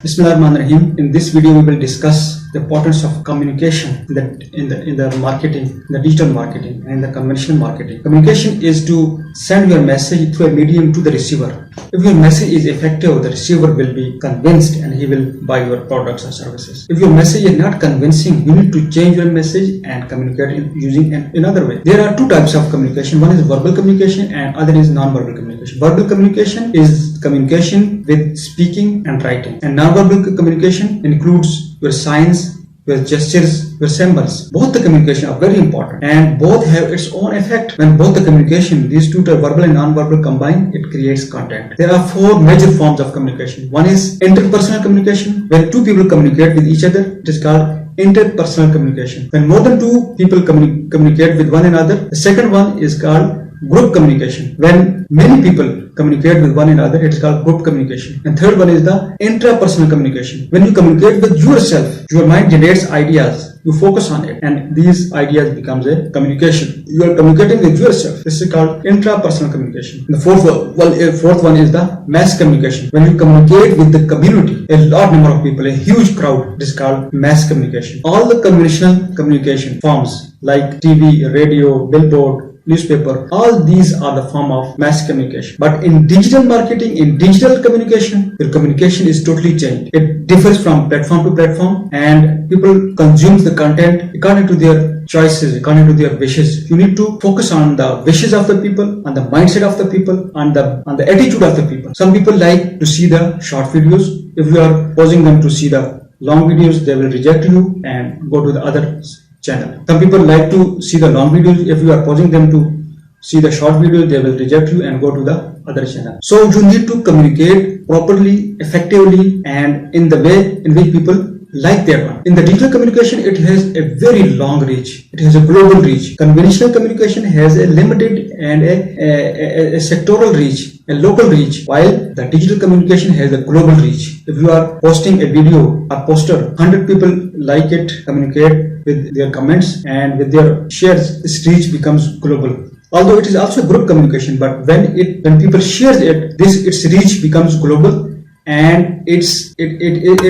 Bismillahirrahmanirrahim. In this video, we will discuss the importance of communication in the marketing, in the digital marketing, and in the conventional marketing. Communication is to send your message through a medium to the receiver. If your message is effective, the receiver will be convinced and he will buy your products or services. If your message is not convincing, you need to change your message and communicate using another way. There are two types of communication. One is verbal communication and other is non-verbal communication. Verbal communication is communication with speaking and writing, and non-verbal communication includes your signs, your gestures, your symbols. Both the communication are very important and both have its own effect. When both the communication, these two, verbal and non-verbal, combine, it creates content. There are four major forms of communication. One is interpersonal communication. When two people communicate with each other, it is called interpersonal communication. When more than two people communicate with one another, the second one is called group communication. When many people communicate with one another, it is called group communication. And third one is the intrapersonal communication. When you communicate with yourself, your mind generates ideas, you focus on it, and these ideas becomes a communication. You are communicating with yourself. This is called intrapersonal communication. And the fourth one is the mass communication. When you communicate with the community, a large number of people, a huge crowd, it is called mass communication. All the conventional communication forms like TV, radio, billboard, newspaper, all these are the form of mass communication. But in digital marketing, in digital communication, your communication is totally changed. It differs from platform to platform, and people consume the content according to their choices, according to their wishes. You need to focus on the wishes of the people, on the mindset of the people, on the attitude of the people. Some people like to see the short videos. If you are forcing them to see the long videos, they will reject you and go to the other channel. Some people like to see the long videos. If you are forcing them to see the short videos, they will reject you and go to the other channel. So you need to communicate properly, effectively, and in the way in which people like their one. In the digital communication, it has a very long reach. It has a global reach. Conventional communication has a limited and a sectoral reach, a local reach, while the digital communication has a global reach. If you are posting a video or poster, 100 people like it, communicate with their comments and with their shares, this reach becomes global. Although it is also group communication, but when people share it, its reach becomes global, and it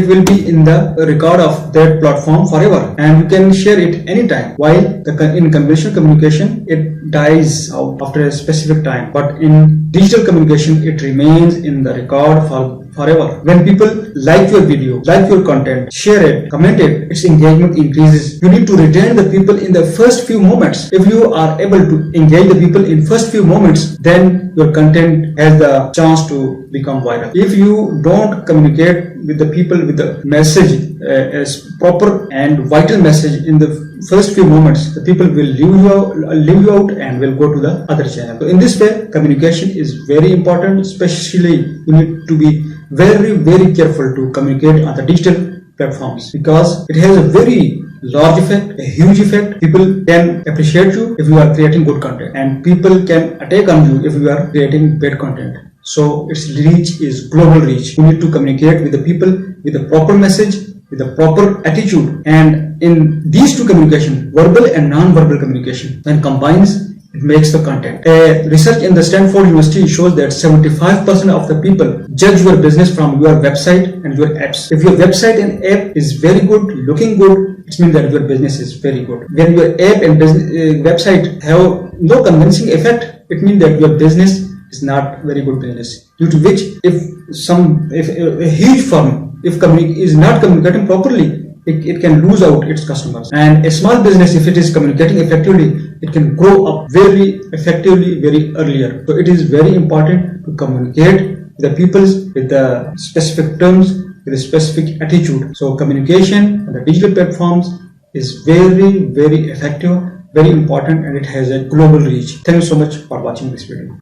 will be in the record of that platform forever, and you can share it anytime. While in conventional communication, it dies out after a specific time, but in digital communication, it remains in the record forever. When people like your video, like your content, share it, comment it, its engagement increases. You need to retain the people in the first few moments. If you are able to engage the people in first few moments, then your content has the chance to become viral. If you don't communicate with the people with the message as proper and vital message in the first few moments, the people will leave you out and will go to the other channel. So in this way, communication is very important. Especially you need to be very, very careful to communicate on the digital platforms, because it has a very large effect, a huge effect. People can appreciate you if you are creating good content, and people can attack on you if you are creating bad content. So its reach is global reach. You need to communicate with the people with the proper message, with the proper attitude, and in these two communication, verbal and non-verbal communication, when combines, it makes the content. A research in the Stanford University shows that 75% of the people judge your business from your website and your apps. If your website and app is very good, looking good, it means that your business is very good. When your app and website have no convincing effect, it means that your business is not very good business. Due to which, if a huge firm is not communicating properly, it can lose out its customers. And a small business, if it is communicating effectively, it can grow up very effectively, very earlier. So it is very important to communicate with the people with the specific terms, with a specific attitude. So communication on the digital platforms is very, very effective, very important, and it has a global reach. Thank you so much for watching this video.